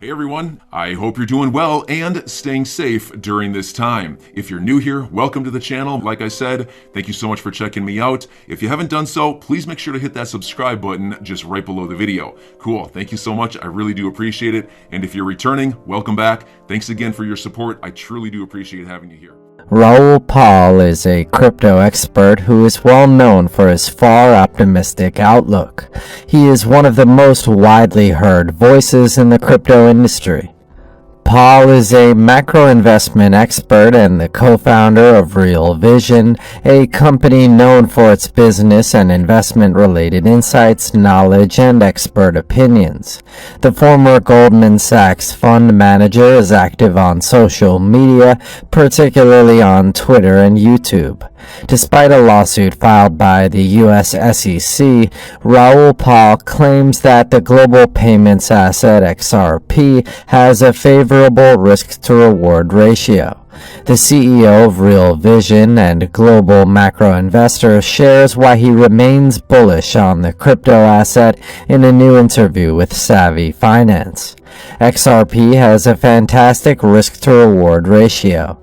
Hey everyone, I hope you're doing well and staying safe during this time. If you're new here, welcome to the channel. Like I said, thank you so much for checking me out. If you haven't done so, please make sure to hit that subscribe button just right below the video. Cool, thank you so much. I really do appreciate it. And if you're returning, welcome back. Thanks again for your support. I truly do appreciate having you here. Raoul Pal is a crypto expert who is well known for his far optimistic outlook. He is one of the most widely heard voices in the crypto industry. Paul is a macro investment expert and the co-founder of Real Vision, a company known for its business and investment-related insights, knowledge, and expert opinions. The former Goldman Sachs fund manager is active on social media, particularly on Twitter and YouTube. Despite a lawsuit filed by the US SEC, Raoul Pal claims that the global payments asset XRP has a favorable risk-to-reward ratio. The CEO of Real Vision and global macro investor shares why he remains bullish on the crypto asset in a new interview with Savvy Finance. XRP has a fantastic risk-to-reward ratio.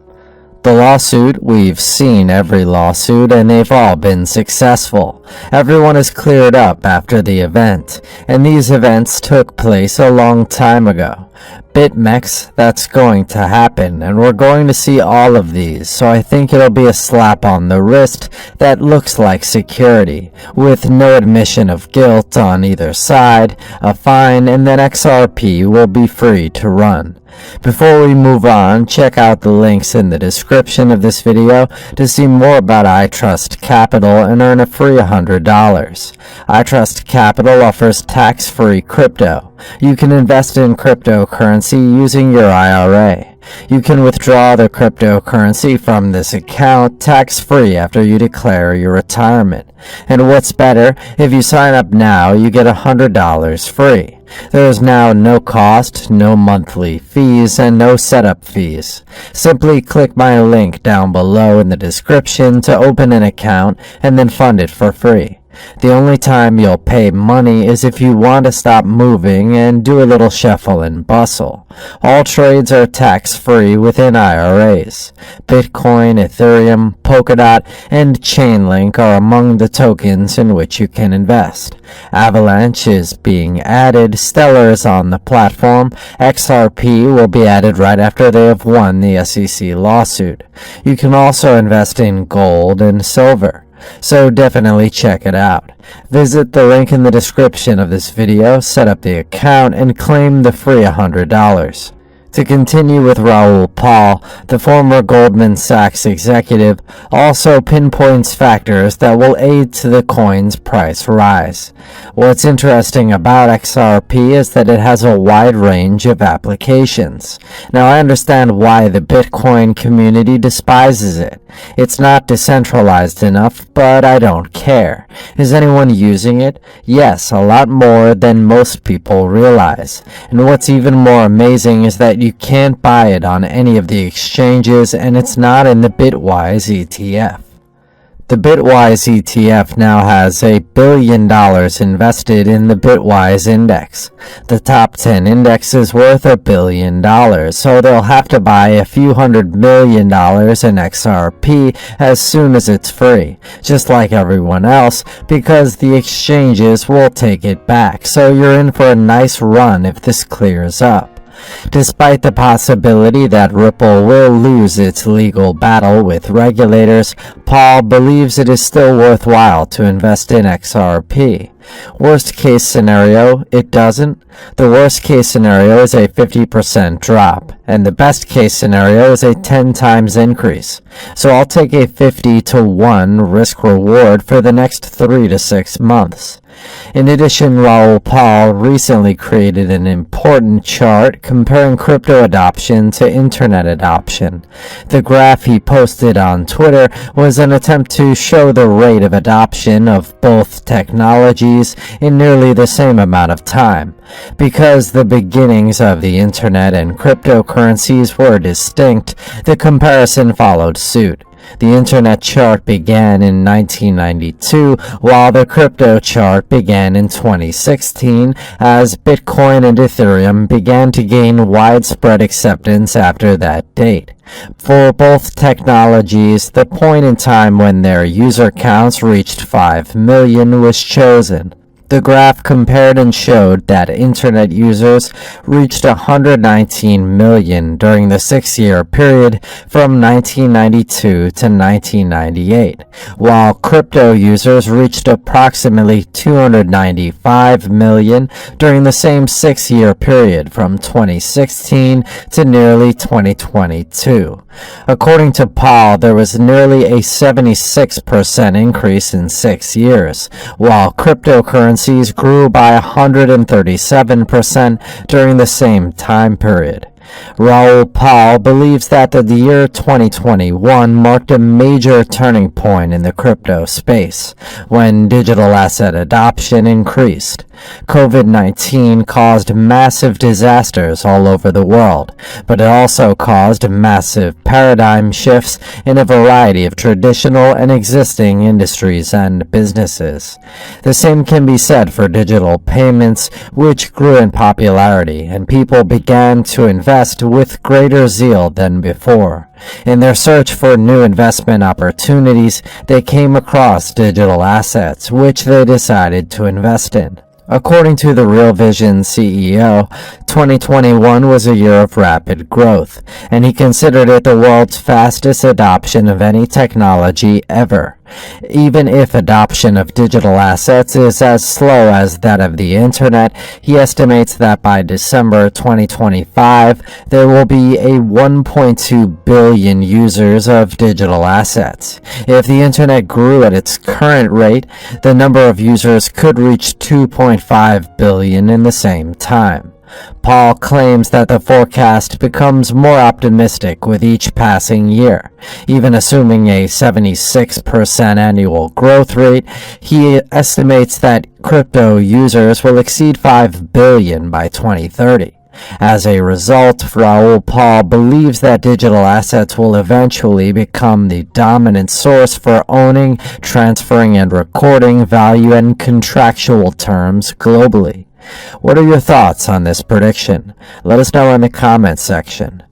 The lawsuit, we've seen every lawsuit and they've all been successful. Everyone is cleared up after the event, and these events took place a long time ago. BitMEX, that's going to happen, and we're going to see all of these, so I think it'll be a slap on the wrist that looks like security, with no admission of guilt on either side, a fine, and then XRP will be free to run. Before we move on, check out the links in the description of this video to see more about iTrust Capital and earn a free $100. iTrust Capital offers tax-free crypto. You can invest in cryptocurrency using your IRA. You can withdraw the cryptocurrency from this account tax-free after you declare your retirement. And what's better, if you sign up now, you get $100 free. There is now no cost, no monthly fees, and no setup fees. Simply click my link down below in the description to open an account and then fund it for free. The only time you'll pay money is if you want to stop moving and do a little shuffle and bustle. All trades are tax-free within IRAs. Bitcoin, Ethereum, Polkadot, and Chainlink are among the tokens in which you can invest. Avalanche is being added, Stellar is on the platform, XRP will be added right after they have won the SEC lawsuit. You can also invest in gold and silver. So definitely check it out. Visit the link in the description of this video, set up the account, and claim the free $100. To continue with Raoul Pal, the former Goldman Sachs executive also pinpoints factors that will aid to the coin's price rise. What's interesting about XRP is that it has a wide range of applications. Now I understand why the Bitcoin community despises it. It's not decentralized enough, but I don't care. Is anyone using it? Yes, a lot more than most people realize. And what's even more amazing is that you can't buy it on any of the exchanges, and it's not in the Bitwise ETF. The Bitwise ETF now has $1 billion invested in the Bitwise index. The top 10 index is worth $1 billion, so they'll have to buy a few $100 million in XRP as soon as it's free, just like everyone else, because the exchanges will take it back, so you're in for a nice run if this clears up. Despite the possibility that Ripple will lose its legal battle with regulators, Paul believes it is still worthwhile to invest in XRP. Worst case scenario, it doesn't. The worst case scenario is a 50% drop, and the best case scenario is a 10 times increase. So I'll take a 50-to-1 risk reward for the next 3 to 6 months. In addition, Raoul Pal recently created an important chart comparing crypto adoption to internet adoption. The graph he posted on Twitter was an attempt to show the rate of adoption of both technologies in nearly the same amount of time. Because the beginnings of the internet and cryptocurrencies were distinct, the comparison followed suit. The internet chart began in 1992, while the crypto chart began in 2016, as Bitcoin and Ethereum began to gain widespread acceptance after that date. For both technologies, the point in time when their user counts reached 5 million was chosen. The graph compared and showed that internet users reached 119 million during the 6-year period from 1992 to 1998, while crypto users reached approximately 295 million during the same 6-year period from 2016 to nearly 2022. According to Paul, there was nearly a 76% increase in 6 years, while cryptocurrencies grew by 137% during the same time period. Raoul Pal believes that the year 2021 marked a major turning point in the crypto space, when digital asset adoption increased. COVID-19 caused massive disasters all over the world, but it also caused massive paradigm shifts in a variety of traditional and existing industries and businesses. The same can be said for digital payments, which grew in popularity, and people began to invest with greater zeal than before. In their search for new investment opportunities, they came across digital assets, which they decided to invest in. According to the Real Vision CEO, 2021 was a year of rapid growth, and he considered it the world's fastest adoption of any technology ever. Even if adoption of digital assets is as slow as that of the internet, he estimates that by December 2025, there will be a 1.2 billion users of digital assets. If the internet grew at its current rate, the number of users could reach 2.5 billion in the same time. Paul claims that the forecast becomes more optimistic with each passing year. Even assuming a 76% annual growth rate, he estimates that crypto users will exceed 5 billion by 2030. As a result, Raoul Pal believes that digital assets will eventually become the dominant source for owning, transferring, and recording value and contractual terms globally. What are your thoughts on this prediction? Let us know in the comments section.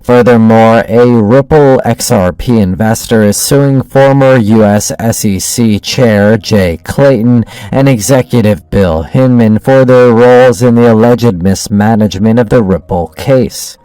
Furthermore, a Ripple XRP investor is suing former U.S. SEC Chair Jay Clayton and Executive Bill Hinman for their roles in the alleged mismanagement of the Ripple case.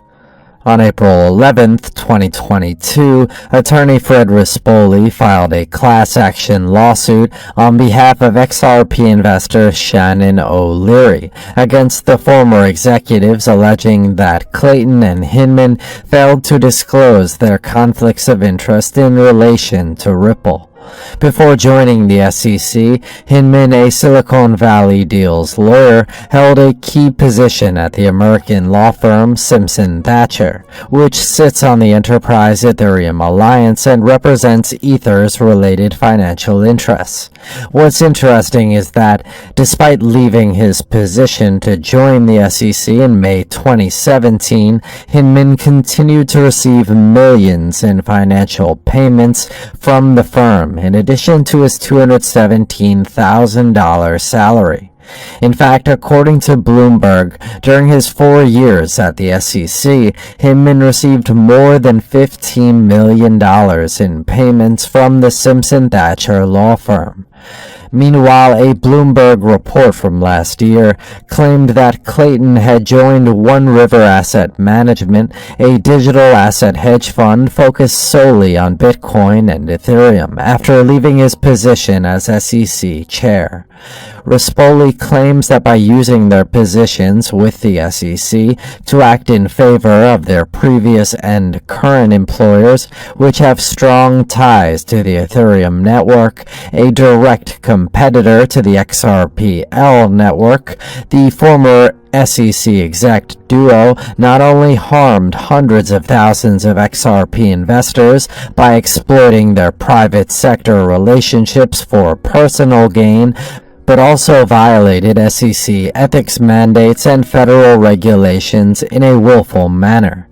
On April 11, 2022, attorney Fred Rispoli filed a class action lawsuit on behalf of XRP investor Shannon O'Leary against the former executives, alleging that Clayton and Hinman failed to disclose their conflicts of interest in relation to Ripple. Before joining the SEC, Hinman, a Silicon Valley deals lawyer, held a key position at the American law firm Simpson Thacher, which sits on the Enterprise Ethereum Alliance and represents Ether's related financial interests. What's interesting is that, despite leaving his position to join the SEC in May 2017, Hinman continued to receive millions in financial payments from the firm, in addition to his $217,000 salary. In fact, according to Bloomberg, during his 4 years at the SEC, Hinman received more than $15 million in payments from the Simpson Thacher law firm. Meanwhile, a Bloomberg report from last year claimed that Clayton had joined One River Asset Management, a digital asset hedge fund focused solely on Bitcoin and Ethereum, after leaving his position as SEC chair. Rispoli claims that by using their positions with the SEC to act in favor of their previous and current employers, which have strong ties to the Ethereum network, a direct competitor to the XRPL network, the former SEC exec duo not only harmed hundreds of thousands of XRP investors by exploiting their private sector relationships for personal gain, but also violated SEC ethics mandates and federal regulations in a willful manner.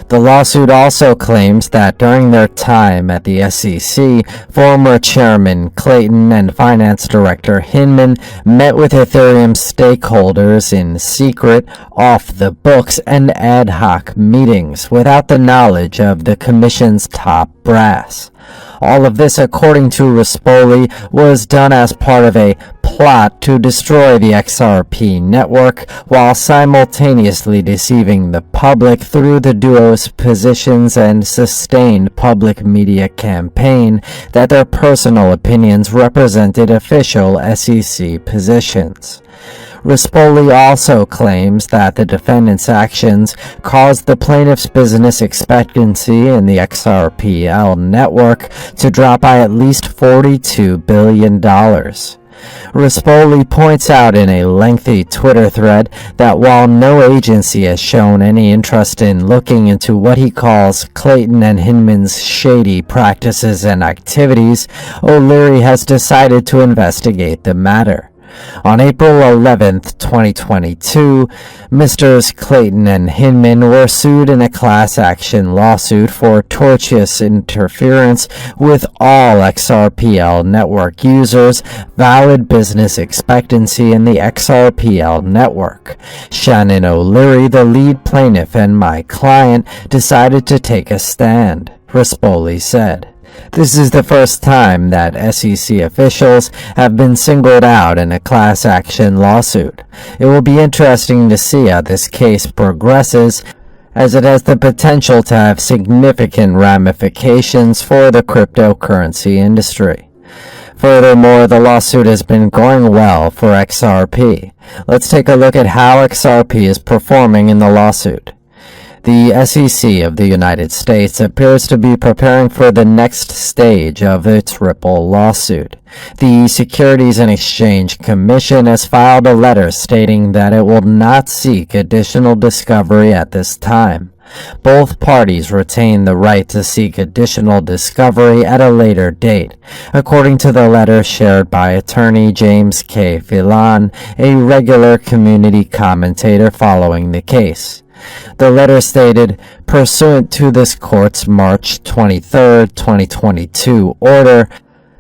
The lawsuit also claims that during their time at the SEC, former Chairman Clayton and Finance Director Hinman met with Ethereum stakeholders in secret, off-the-books, and ad hoc meetings without the knowledge of the Commission's top brass. All of this, according to Rispoli, was done as part of a plot to destroy the XRP network while simultaneously deceiving the public through the duo's positions and sustained public media campaign that their personal opinions represented official SEC positions. Rispoli also claims that the defendant's actions caused the plaintiff's business expectancy in the XRPL network to drop by at least $42 billion. Rispoli points out in a lengthy Twitter thread that while no agency has shown any interest in looking into what he calls Clayton and Hinman's shady practices and activities, O'Leary has decided to investigate the matter. On April 11, 2022, Mr. Clayton and Hinman were sued in a class action lawsuit for tortious interference with all XRPL network users' valid business expectancy in the XRPL network. Shannon O'Leary, the lead plaintiff and my client, decided to take a stand, Rispoli said. This is the first time that SEC officials have been singled out in a class action lawsuit. It will be interesting to see how this case progresses, as it has the potential to have significant ramifications for the cryptocurrency industry. Furthermore, the lawsuit has been going well for XRP. Let's take a look at how XRP is performing in the lawsuit. The SEC of the United States appears to be preparing for the next stage of its Ripple lawsuit. The Securities and Exchange Commission has filed a letter stating that it will not seek additional discovery at this time. Both parties retain the right to seek additional discovery at a later date, according to the letter shared by attorney James K. Phelan, a regular community commentator following the case. The letter stated, pursuant to this court's March 23, 2022 order,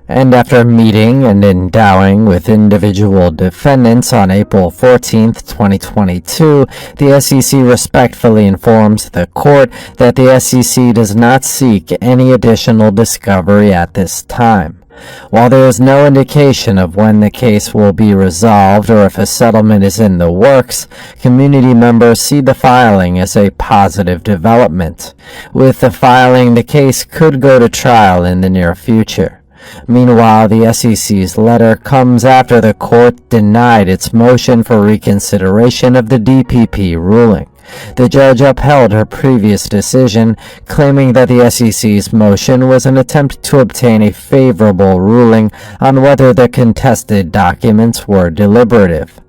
and after meeting and endowing with individual defendants on April 14, 2022, the SEC respectfully informs the court that the SEC does not seek any additional discovery at this time. While there is no indication of when the case will be resolved or if a settlement is in the works, community members see the filing as a positive development. With the filing, the case could go to trial in the near future. Meanwhile, the SEC's letter comes after the court denied its motion for reconsideration of the DPP ruling. The judge upheld her previous decision, claiming that the SEC's motion was an attempt to obtain a favorable ruling on whether the contested documents were deliberative.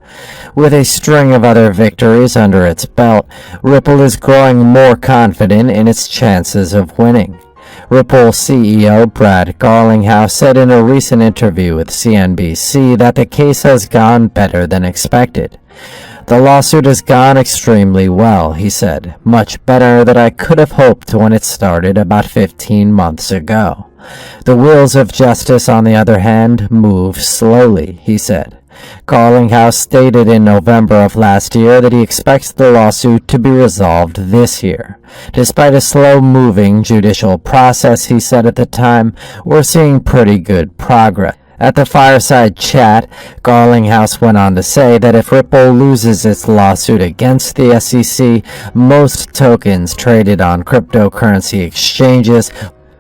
With a string of other victories under its belt, Ripple is growing more confident in its chances of winning. Ripple CEO Brad Garlinghouse said in a recent interview with CNBC that the case has gone better than expected. The lawsuit has gone extremely well, he said, much better than I could have hoped when it started about 15 months ago. The wheels of justice, on the other hand, move slowly, he said. Garlinghouse stated in November of last year that he expects the lawsuit to be resolved this year. Despite a slow-moving judicial process, he said at the time, we're seeing pretty good progress. At the fireside chat, Garlinghouse went on to say that if Ripple loses its lawsuit against the SEC, most tokens traded on cryptocurrency exchanges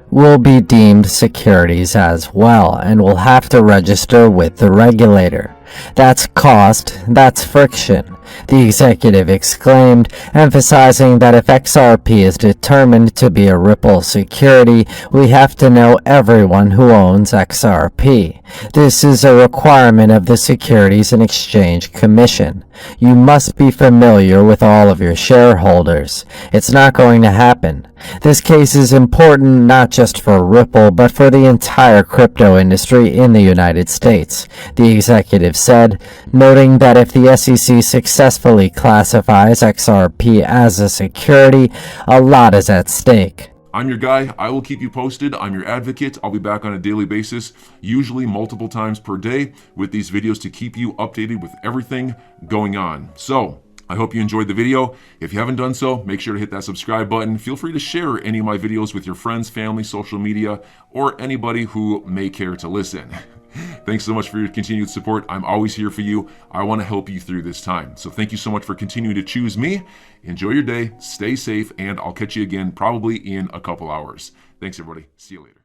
will be deemed securities as well and will have to register with the regulator. That's cost, that's friction, the executive exclaimed, emphasizing that if XRP is determined to be a Ripple security, we have to know everyone who owns XRP. This is a requirement of the Securities and Exchange Commission. You must be familiar with all of your shareholders. It's not going to happen. This case is important not just for Ripple, but for the entire crypto industry in the United States, the executive said, noting that if the SEC successfully classifies XRP as a security, a lot is at stake. I'm your guy. I will keep you posted. I'm your advocate. I'll be back on a daily basis, usually multiple times per day, with these videos to keep you updated with everything going on. So, I hope you enjoyed the video. If you haven't done so, make sure to hit that subscribe button. Feel free to share any of my videos with your friends, family, social media, or anybody who may care to listen. Thanks so much for your continued support. I'm always here for you. I want to help you through this time. So thank you so much for continuing to choose me. Enjoy your day, stay safe, and I'll catch you again probably in a couple hours. Thanks, everybody. See you later.